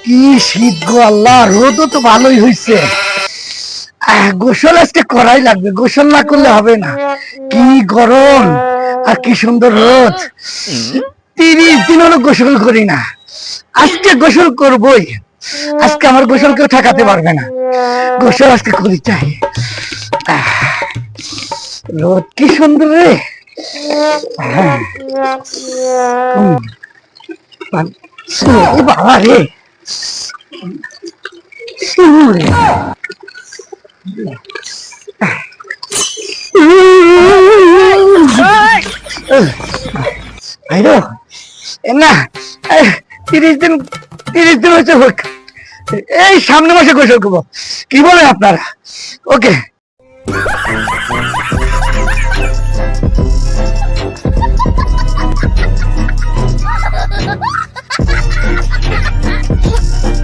কি শীত গো আল্লাহ, রোদও তো ভালোই হইছে। গোসল আজকে করাই লাগবে, গোসল না করলে হবে না। কি গরম আর কি সুন্দর রোদ। 30 দিন হলো গোসল করি না, আজকে গোসল করবই। আজকে আমার গোসল কেউ ঠেকাতে পারবে না, গোসল আজকে করি চাই। রোদ কি সুন্দর রে। বাবা রে, না 30 দিন হচ্ছে হোক, এই সামনে মাসে গোসল করবো। কি বলেন আপনারা? ওকে।